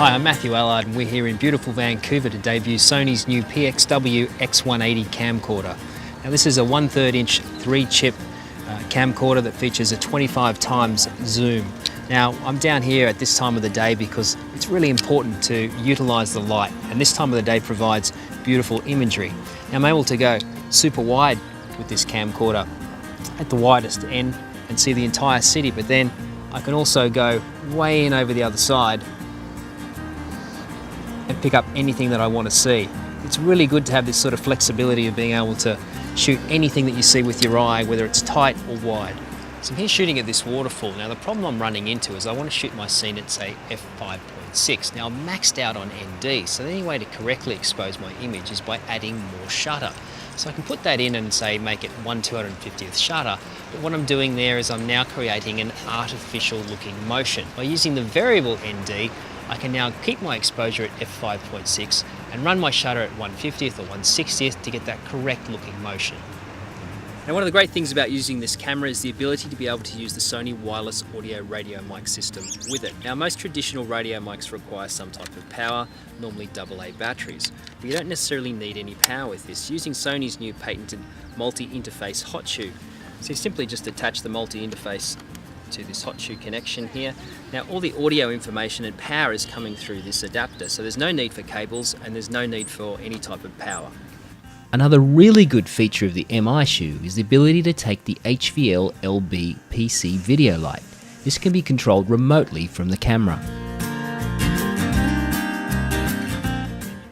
Hi, I'm Matthew Allard and we're here in beautiful Vancouver to debut Sony's new PXW X180 camcorder. Now this is a 1/3 inch 3-chip camcorder that features a 25 times zoom. Now I'm down here at this time of the day because it's really important to utilise the light, and this time of the day provides beautiful imagery. Now I'm able to go super wide with this camcorder at the widest end and see the entire city, but then I can also go way in over the other side and pick up anything that I want to see. It's really good to have this sort of flexibility of being able to shoot anything that you see with your eye, whether it's tight or wide. So I'm here shooting at this waterfall. Now the problem I'm running into is I want to shoot my scene at say f5.6. Now I'm maxed out on ND, so the only way to correctly expose my image is by adding more shutter. So I can put that in and say make it 1/250th shutter, but what I'm doing there is I'm now creating an artificial looking motion. By using the variable ND, I can now keep my exposure at f5.6 and run my shutter at 1/50th or 1/60th to get that correct looking motion. Now one of the great things about using this camera is the ability to be able to use the Sony wireless audio radio mic system with it. Now most traditional radio mics require some type of power, normally AA batteries, but you don't necessarily need any power with this, using Sony's new patented multi-interface hot shoe. So you simply just attach the multi-interface to this hot shoe connection here. Now all the audio information and power is coming through this adapter, so there's no need for cables and there's no need for any type of power. Another really good feature of the MI shoe is the ability to take the HVL LB PC video light. This can be controlled remotely from the camera.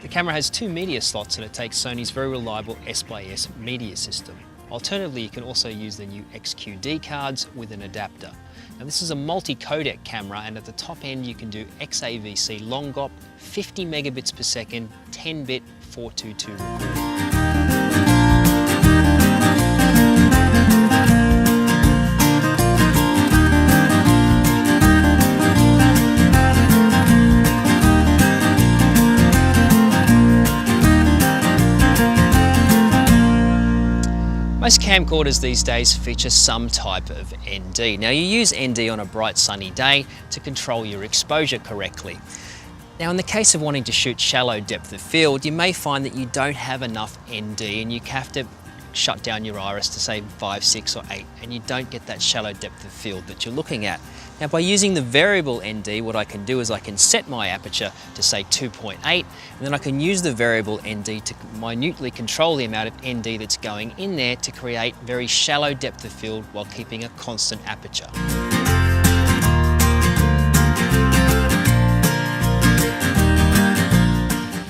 The camera has 2 media slots and it takes Sony's very reliable S/S media system. Alternatively, you can also use the new XQD cards with an adapter. Now this is a multi-codec camera, and at the top end you can do XAVC long GOP, 50 megabits per second, 10-bit 422 recording. Most camcorders these days feature some type of ND. Now you use ND on a bright sunny day to control your exposure correctly. Now in the case of wanting to shoot shallow depth of field, you may find that you don't have enough ND and you have to shut down your iris to say 5, 6 or 8, and you don't get that shallow depth of field that you're looking at. Now by using the variable ND, what I can do is I can set my aperture to say 2.8, and then I can use the variable ND to minutely control the amount of ND that's going in there to create very shallow depth of field while keeping a constant aperture.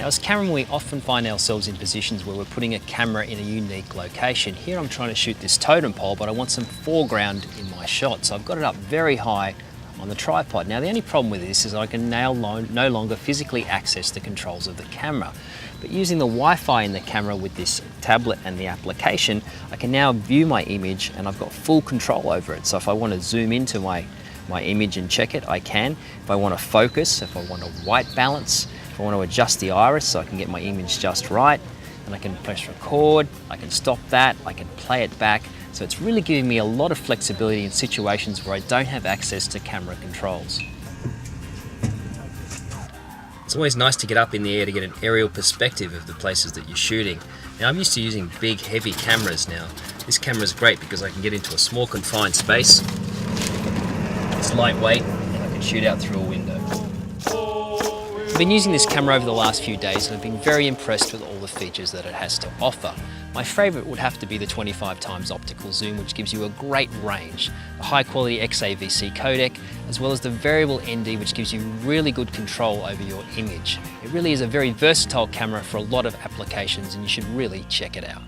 As cameramen, we often find ourselves in positions where we're putting a camera in a unique location. Here I'm trying to shoot this totem pole, but I want some foreground in my shot, so I've got it up very high on the tripod. Now the only problem with this is I can now no longer physically access the controls of the camera. But using the Wi-Fi in the camera with this tablet and the application, I can now view my image and I've got full control over it. So if I want to zoom into my image and check it, I can. If I want to focus, if I want a white balance, I want to adjust the iris so I can get my image just right, and I can press record, I can stop that, I can play it back. So it's really giving me a lot of flexibility in situations where I don't have access to camera controls. It's always nice to get up in the air to get an aerial perspective of the places that you're shooting. Now I'm used to using big heavy cameras now. This camera is great because I can get into a small confined space, it's lightweight, and I can shoot out through a window. I've been using this camera over the last few days and I've been very impressed with all the features that it has to offer. My favourite would have to be the 25 times optical zoom, which gives you a great range, the high quality XAVC codec, as well as the variable ND, which gives you really good control over your image. It really is a very versatile camera for a lot of applications and you should really check it out.